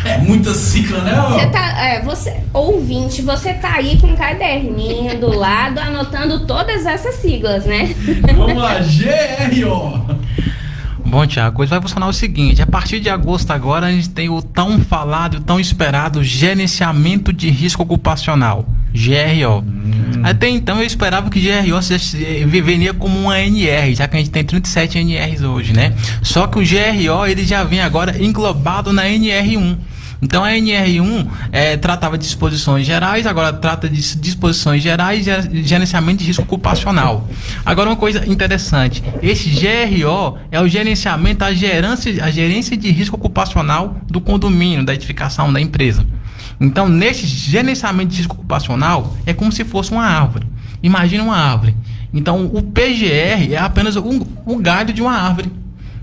É muita cicla, né? Você, ouvinte, você tá aí com um caderninho do lado, anotando todas essas siglas, né? Vamos lá, GRO. Bom, Tiago, coisa vai funcionar o seguinte: a partir de agosto agora a gente tem o tão falado, tão esperado Gerenciamento de Risco Ocupacional, GRO. Até então eu esperava que GRO viria como uma NR, já que a gente tem 37 NRs hoje, né? Só que o GRO ele já vem agora englobado na NR1. Então a NR1 tratava de disposições gerais, agora trata de disposições gerais e gerenciamento de risco ocupacional. Agora uma coisa interessante, esse GRO é o gerenciamento, a gerência de risco ocupacional do condomínio, da edificação, da empresa. Então nesse gerenciamento de risco ocupacional é como se fosse uma árvore. Imagina uma árvore. Então o PGR é apenas um galho de uma árvore,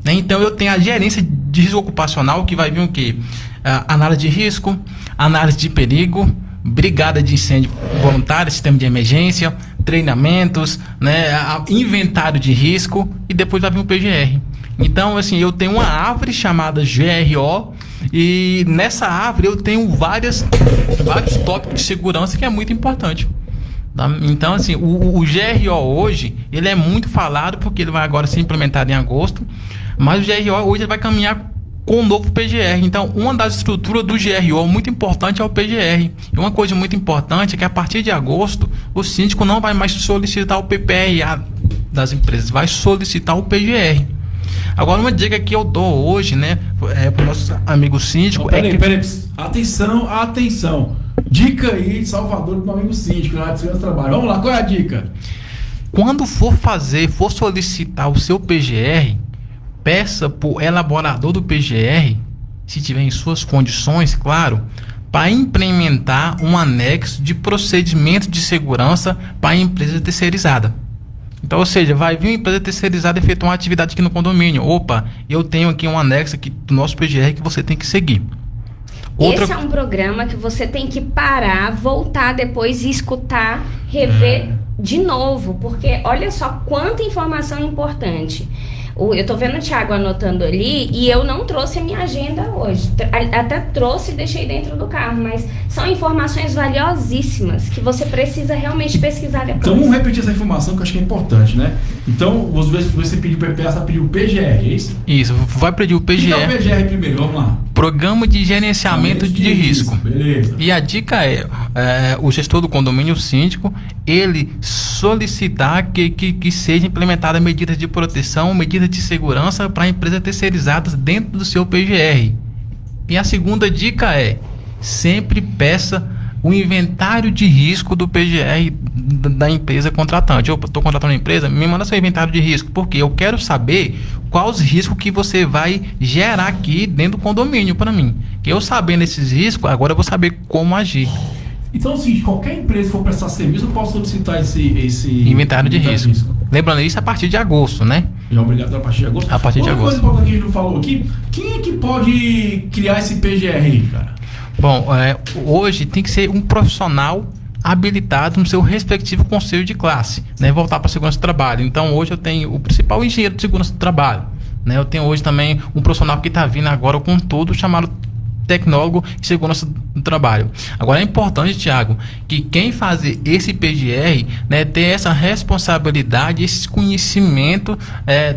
né? Então eu tenho a gerência de risco ocupacional, que vai vir o quê? Análise de risco, análise de perigo, brigada de incêndio voluntária, sistema de emergência, treinamentos, né, inventário de risco, e depois vai vir o PGR. Então, assim, eu tenho uma árvore chamada GRO, e nessa árvore eu tenho vários tópicos de segurança que é muito importante. Tá? Então, assim, o GRO hoje, ele é muito falado porque ele vai agora ser implementado em agosto, mas o GRO hoje ele vai caminhar com o novo PGR. Então, uma das estruturas do GRO muito importante é o PGR. E uma coisa muito importante é que a partir de agosto, o síndico não vai mais solicitar o PPRA das empresas, vai solicitar o PGR. Agora, uma dica que eu dou hoje, né, para o nosso amigo síndico... Peraí, atenção. Dica aí de Salvador do meu amigo síndico, na área de segurança do trabalho. Vamos lá, qual é a dica? Quando for solicitar o seu PGR, peça para o elaborador do PGR, se tiver em suas condições, claro, para implementar um anexo de procedimento de segurança para a empresa terceirizada. Então, ou seja, vai vir uma empresa terceirizada efetuar uma atividade aqui no condomínio. Opa, eu tenho aqui um anexo aqui do nosso PGR que você tem que seguir. Esse é um programa que você tem que parar, voltar depois e escutar, rever de novo, porque olha só quanta informação importante. Eu tô vendo o Thiago anotando ali e eu não trouxe a minha agenda hoje. Até trouxe e deixei dentro do carro, mas são informações valiosíssimas que você precisa realmente pesquisar depois. Então vamos repetir essa informação que eu acho que é importante, né? Então, você pediu PPA, você pediu o PGR, é isso? Isso, vai pedir o PGR. O que é o PGR primeiro? Vamos lá. Programa de Gerenciamento de Risco. Beleza. E a dica é, o gestor do condomínio, o síndico, ele solicitar que seja implementada medidas de proteção, medidas de segurança para empresas terceirizadas dentro do seu PGR. E a segunda dica é, sempre peça o inventário de risco do PGR da empresa contratante. Eu estou contratando uma empresa, me manda seu inventário de risco, porque eu quero saber quais os riscos que você vai gerar aqui dentro do condomínio para mim. Que eu sabendo esses riscos, agora eu vou saber como agir. Então, se qualquer empresa for prestar serviço, eu posso solicitar esse inventário de risco. Lembrando isso a partir de agosto, né? É obrigatório a partir de agosto? A partir de agosto. Outra coisa importante que a gente não falou aqui, quem é que pode criar esse PGR aí, cara? Bom, hoje tem que ser um profissional habilitado no seu respectivo conselho de classe, né? Voltar para a segurança do trabalho. Então, hoje eu tenho o principal engenheiro de segurança do trabalho, né? Eu tenho hoje também um profissional que está vindo agora com tudo, chamado tecnólogo em segurança do trabalho. Agora é importante, Thiago, que quem fazer esse PGR, né, ter essa responsabilidade, esse conhecimento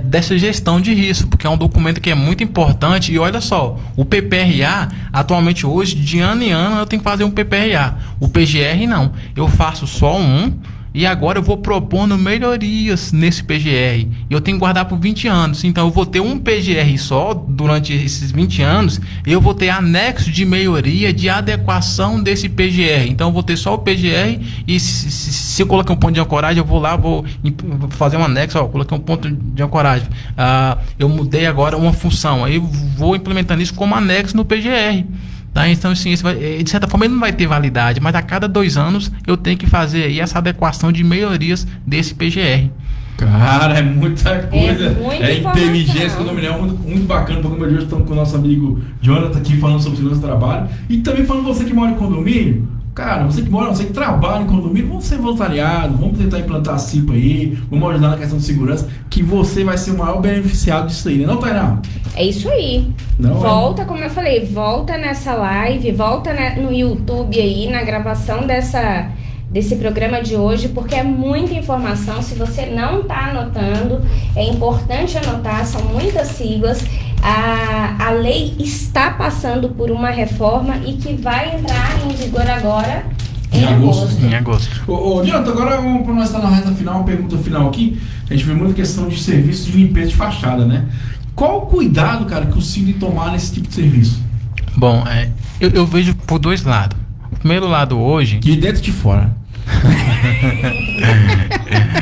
dessa gestão de risco, porque é um documento que é muito importante. E olha só, o PPRA, atualmente hoje, de ano em ano, eu tenho que fazer um PPRA. O PGR não, eu faço só um. E agora eu vou propondo melhorias nesse PGR. E eu tenho que guardar por 20 anos. Então eu vou ter um PGR só durante esses 20 anos. E eu vou ter anexo de melhoria, de adequação desse PGR. Então eu vou ter só o PGR. E se eu colocar um ponto de ancoragem, eu vou lá, vou fazer um anexo. Ó, coloquei um ponto de ancoragem. Eu mudei agora uma função. Aí eu vou implementando isso como anexo no PGR. Tá? Então, assim, de certa forma ele não vai ter validade, mas a cada 2 anos eu tenho que fazer aí essa adequação de melhorias desse PGR. Cara, é muita coisa. É Inteligência condominial, muito bacana. No programa de hoje estamos com o nosso amigo Jonathan aqui falando sobre segurança do trabalho. E também falando você que mora em condomínio. Cara, você que trabalha em condomínio, vamos ser voluntariado, vamos tentar implantar a CIPA aí, vamos ajudar na questão de segurança, que você vai ser o maior beneficiado disso aí, né? Não, Tainá? É isso aí. Não, volta, como eu falei, volta nessa live, volta no YouTube aí, na gravação desse programa de hoje, porque é muita informação. Se você não está anotando, é importante anotar, são muitas siglas. A lei está passando por uma reforma e que vai entrar em vigor agora em agosto. Em agosto. Ô, Jonathan, agora para nós estar na reta final, uma pergunta final aqui. A gente vê muita questão de serviço de limpeza de fachada, né? Qual o cuidado, cara, que o síndico tomar nesse tipo de serviço? Bom, eu vejo por 2 lados. O primeiro lado hoje... De dentro e de fora.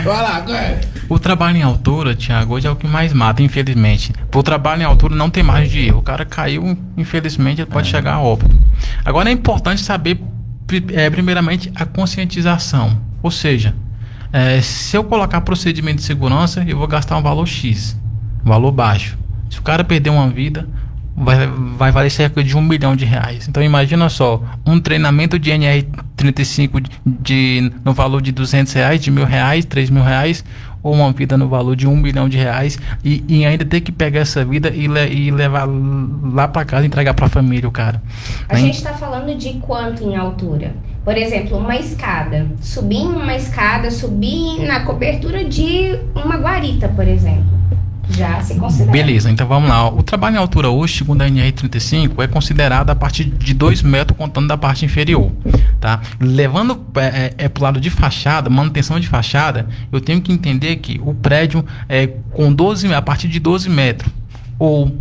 Vai lá, o trabalho em altura, Thiago, hoje é o que mais mata, infelizmente. O trabalho em altura não tem margem de erro. O cara caiu, infelizmente, ele pode chegar a óbito. Agora é importante saber, primeiramente, a conscientização. Ou seja, se eu colocar procedimento de segurança, eu vou gastar um valor X, um valor baixo. Se o cara perder uma vida, vai valer cerca de R$1 milhão. Então imagina só, um treinamento de NR35 no valor de R$200, de R$1.000, R$3.000, ou uma vida no valor de R$1 milhão e ainda ter que pegar essa vida e levar lá para casa e entregar para a família, o cara. A gente está falando de quanto em altura? Por exemplo, uma escada. Subir na cobertura de uma guarita, por exemplo. Já se considera. Beleza, então vamos lá. O trabalho em altura hoje, segundo a NR35, é considerado a partir de 2 metros, contando da parte inferior. Tá? Levando para o lado de fachada, manutenção de fachada, eu tenho que entender que o prédio a partir de 12 metros ou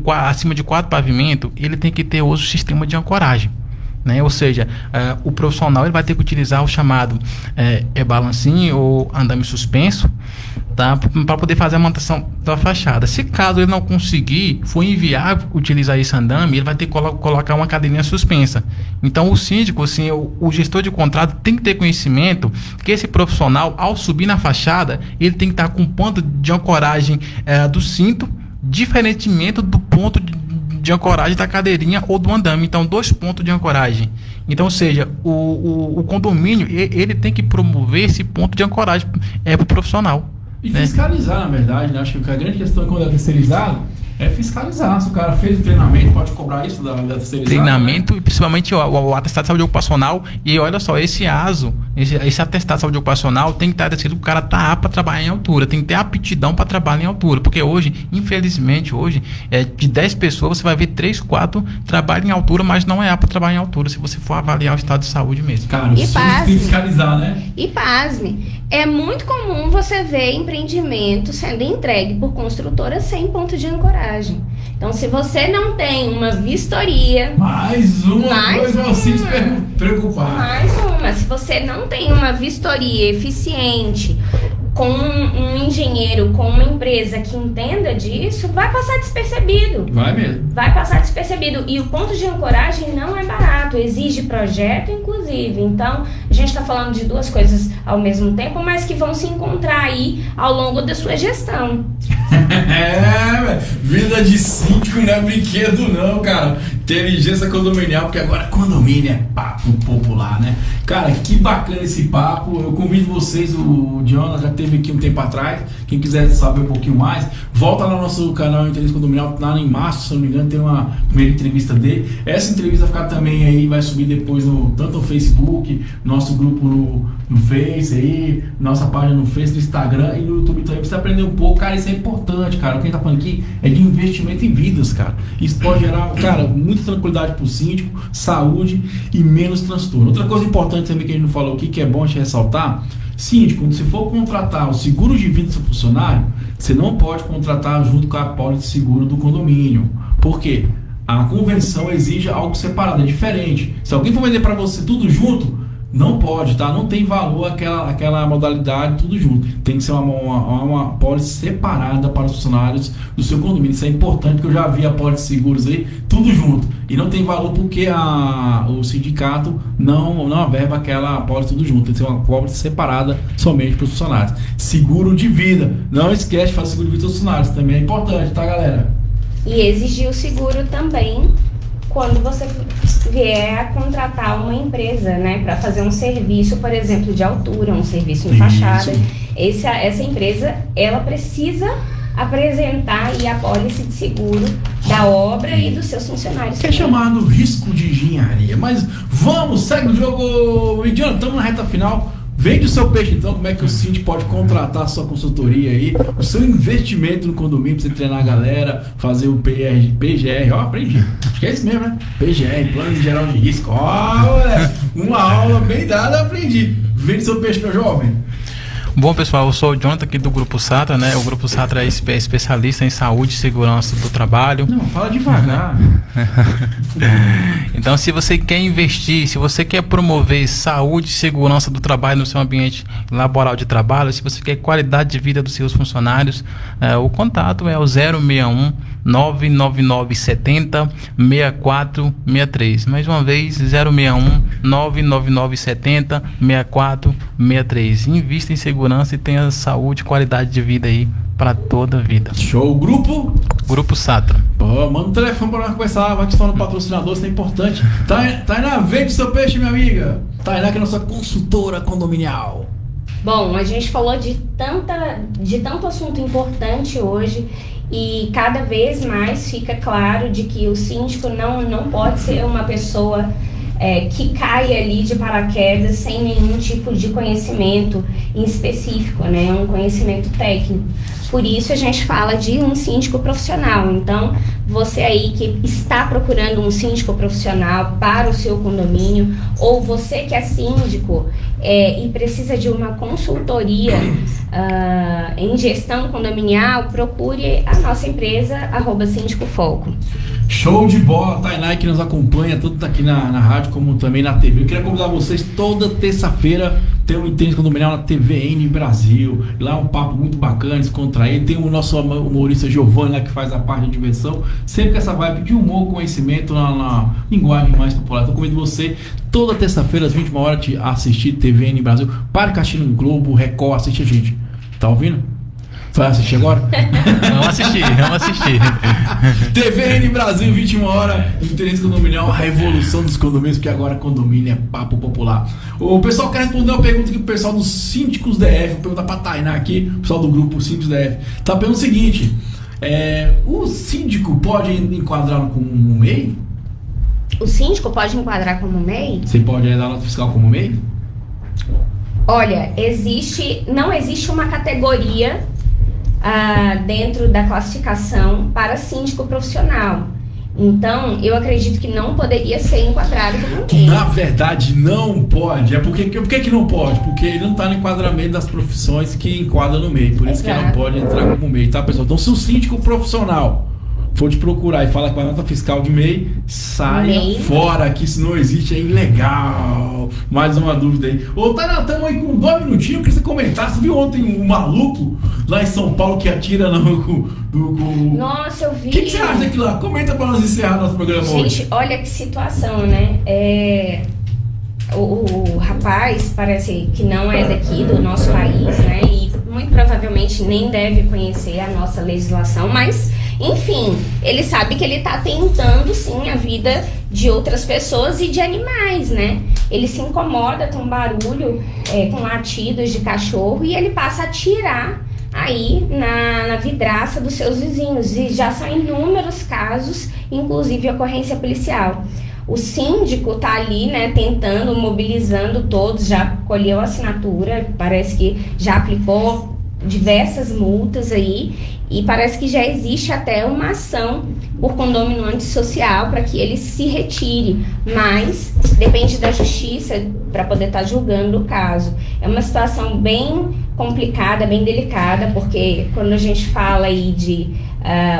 acima de 4 pavimentos, ele tem que ter hoje o sistema de ancoragem. Né? Ou seja, o profissional ele vai ter que utilizar o chamado balancinho ou andame suspenso, tá? Para poder fazer a manutenção da fachada. Se caso ele não conseguir, for inviável utilizar esse andame, ele vai ter que colocar uma cadeirinha suspensa. Então o síndico, assim, o gestor de contrato tem que ter conhecimento que esse profissional, ao subir na fachada, ele tem que estar com ponto de ancoragem do cinto, diferentemente do ponto de ancoragem da cadeirinha ou do andame. Então 2 pontos de ancoragem. Então, ou seja, o condomínio ele tem que promover esse ponto de ancoragem para o profissional. E fiscalizar, na verdade, né? Acho que a grande questão quando é terceirizado é fiscalizar. Se o cara fez o treinamento, pode cobrar isso da terceirizada. Treinamento, e principalmente o atestado de saúde ocupacional. E olha só, esse ASO, esse atestado de saúde ocupacional tem que estar decidido que o cara tá apto para trabalhar em altura, tem que ter aptidão para trabalhar em altura. Porque hoje, infelizmente, de 10 pessoas, você vai ver 3, 4 trabalham em altura, mas não é apto para trabalhar em altura, se você for avaliar o estado de saúde mesmo. Cara, tem que fiscalizar, né? E pasme, é muito comum você ver empreendimento sendo entregue por construtora sem ponto de ancoragem. Então, se você não tem uma vistoria... Mais uma coisa ao se preocupar. Mais uma. Se você não tem uma vistoria eficiente com um engenheiro, com uma empresa que entenda disso, vai passar despercebido. Vai mesmo. Vai passar despercebido. E o ponto de ancoragem não é barato, exige projeto, inclusive. Então, a gente está falando de duas coisas ao mesmo tempo, mas que vão se encontrar aí ao longo da sua gestão. Vida de síndico não é brinquedo não, cara. Inteligência condominial, porque agora condomínio é papo popular, né? Cara, que bacana esse papo. Eu convido vocês, o Jonas já teve aqui um tempo atrás. Quem quiser saber um pouquinho mais, volta lá no nosso canal Inteligência Condominial, lá em março, se não me engano, tem uma primeira entrevista dele. Essa entrevista vai ficar também aí, vai subir depois tanto no Facebook, nosso grupo no Face aí, nossa página no Face, no Instagram e no YouTube também, pra você aprender um pouco. Cara, isso é importante, cara. O que a gente tá falando aqui é de investimento em vidas, cara. Isso pode gerar, cara, muita tranquilidade pro síndico, saúde e menos transtorno. Outra coisa importante também que a gente não falou aqui, que é bom a gente ressaltar: síndico, quando você for contratar o seguro de vida do seu funcionário, você não pode contratar junto com a apólice de seguro do condomínio. Por quê? A convenção exige algo separado, é diferente. Se alguém for vender para você tudo junto, não pode, tá? Não tem valor aquela modalidade tudo junto. Tem que ser uma apólice separada para os funcionários do seu condomínio. Isso é importante, porque eu já vi apólice de seguros aí, tudo junto. E não tem valor porque o sindicato não averba aquela apólice tudo junto. Tem que ser uma apólice separada somente para os funcionários. Seguro de vida. Não esquece de fazer seguro de vida dos funcionários. Também é importante, tá, galera? E exigir o seguro também quando você vier a contratar uma empresa, né, para fazer um serviço, por exemplo, de altura, um serviço em fachada. Essa empresa, ela precisa apresentar aí a apólice de seguro da obra e dos seus funcionários. Que é chamado risco de engenharia. Mas vamos, segue o jogo. Indiano, estamos na reta final. Vende o seu peixe então, como é que o síndico pode contratar a sua consultoria aí, o seu investimento no condomínio pra você treinar a galera, fazer o PGR, ó, aprendi, acho que é isso mesmo, né? PGR, Plano Geral de Risco, ó, uma aula bem dada, aprendi. Vende seu peixe, meu jovem. Bom, pessoal, eu sou o Jonathan aqui do Grupo Satra, né? O Grupo Satra é especialista em saúde e segurança do trabalho. Não, fala devagar. Então, se você quer investir, se você quer promover saúde e segurança do trabalho no seu ambiente laboral de trabalho, se você quer qualidade de vida dos seus funcionários, o contato é o 061 99970 6463. Mais uma vez, 061 99970 6463. Invista em segurança e tenha saúde e qualidade de vida aí para toda a vida. Show. Grupo Satra. Pô, manda um telefone para nós conversar, vai que estão no patrocinador, isso é importante. Tainá, vende seu peixe, minha amiga. Tainá, que é nossa consultora condominial. Bom, a gente falou de tanto assunto importante hoje. E cada vez mais fica claro de que o síndico não pode ser uma pessoa que cai ali de paraquedas sem nenhum tipo de conhecimento em específico, né? Um conhecimento técnico. Por isso a gente fala de um síndico profissional. Então, você aí que está procurando um síndico profissional para o seu condomínio, ou você que é síndico e precisa de uma consultoria em gestão condominial, procure a nossa empresa, @síndicofoco. Show de bola, Tainá, que nos acompanha tanto aqui na rádio como também na TV. Eu queria convidar vocês toda terça-feira tem um Inteligência Condominial na TVN Brasil. Lá é um papo muito bacana, descontraído. Tem o nosso humorista Giovanni lá que faz a parte de diversão. Sempre com essa vibe de humor, conhecimento na linguagem mais popular. Então convido você toda terça-feira às 21 horas a assistir TVN Brasil. Para Caixinha no Globo, Record, assiste a gente. Tá ouvindo? Vai assistir agora? Vamos assistir. TVN Brasil, 21 horas, interesse condominial, a revolução dos condomínios, porque agora condomínio é papo popular. O pessoal quer responder uma pergunta que o pessoal dos síndicos DF, vou perguntar pra Tainá aqui, o pessoal do grupo Síndicos DF, tá perguntando o seguinte, o síndico pode enquadrar como MEI? O síndico pode enquadrar como MEI? Você pode dar nota fiscal como MEI? Olha, não existe uma categoria dentro da classificação para síndico profissional. Então, eu acredito que não poderia ser enquadrado como MEI. Na verdade, não pode. Por que não pode? Porque ele não está no enquadramento das profissões que enquadra no MEI. Por isso que ele não pode entrar como MEI, tá, pessoal? Então, se o síndico profissional for te procurar e fala com a nota fiscal de MEI, saia fora, que isso não existe, é ilegal. Mais uma dúvida aí. Ô, Tainá, estamos aí com 2 minutinhos, eu queria que você comentasse. Viu ontem um maluco lá em São Paulo que atira Nossa, eu vi. O que você acha daquilo lá? Comenta pra nós encerrar nosso programa hoje. Gente, olha que situação, né? O rapaz parece que não é daqui do nosso país, né? E muito provavelmente nem deve conhecer a nossa legislação, mas enfim, ele sabe que ele está tentando sim a vida de outras pessoas e de animais, né? Ele se incomoda com barulho, com latidos de cachorro, e ele passa a atirar aí na vidraça dos seus vizinhos. E já são inúmeros casos, inclusive ocorrência policial. O síndico tá ali, né, tentando, mobilizando todos, já colheu a assinatura, parece que já aplicou diversas multas aí, e parece que já existe até uma ação por condomínio antissocial para que ele se retire, mas depende da justiça para poder estar julgando o caso. É uma situação bem complicada, bem delicada, porque quando a gente fala aí de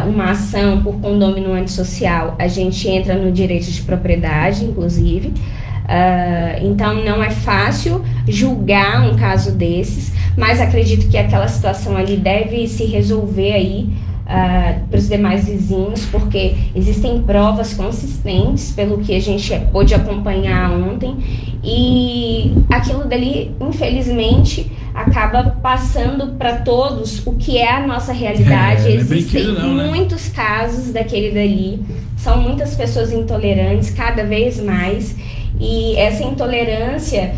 uma ação por condomínio antissocial, a gente entra no direito de propriedade, inclusive. Então não é fácil julgar um caso desses, mas acredito que aquela situação ali deve se resolver aí para os demais vizinhos, porque existem provas consistentes pelo que a gente pôde acompanhar ontem, e aquilo dali, infelizmente, acaba passando para todos o que é a nossa realidade. Existem muitos casos daquele dali, são muitas pessoas intolerantes, cada vez mais, e essa intolerância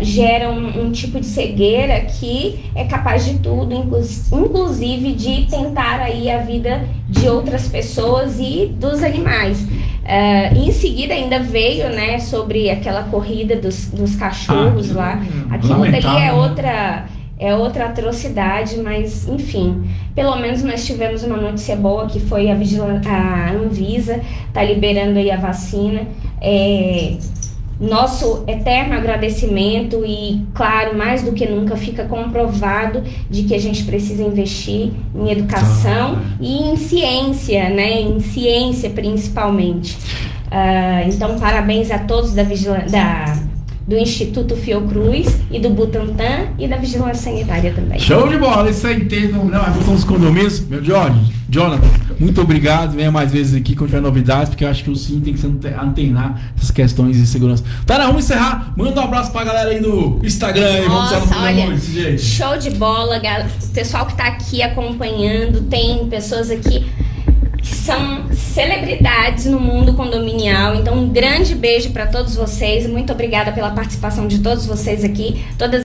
gera um tipo de cegueira que é capaz de tudo, inclusive de tentar aí a vida de outras pessoas e dos animais. Em seguida ainda veio, né, sobre aquela corrida dos cachorros lá. Aquilo dali é outra atrocidade, mas enfim, pelo menos nós tivemos uma notícia boa, que foi a Anvisa tá liberando aí a vacina. Nosso eterno agradecimento, e claro, mais do que nunca fica comprovado de que a gente precisa investir em educação e em ciência, né? Em ciência principalmente. Então parabéns a todos do Instituto Fiocruz e do Butantan e da Vigilância Sanitária também. Show de bola, isso aí tem a revolução dos condomínios. Meu Jonathan, muito obrigado, venha mais vezes aqui quando tiver novidades, porque eu acho que o Sim tem que se antenar essas questões de segurança. Tá, vamos encerrar, manda um abraço pra galera aí do Instagram aí. Nossa, olha, show de bola, o pessoal que tá aqui acompanhando, tem pessoas aqui que são celebridades no mundo condominial, então um grande beijo para todos vocês, muito obrigada pela participação de todos vocês aqui, todas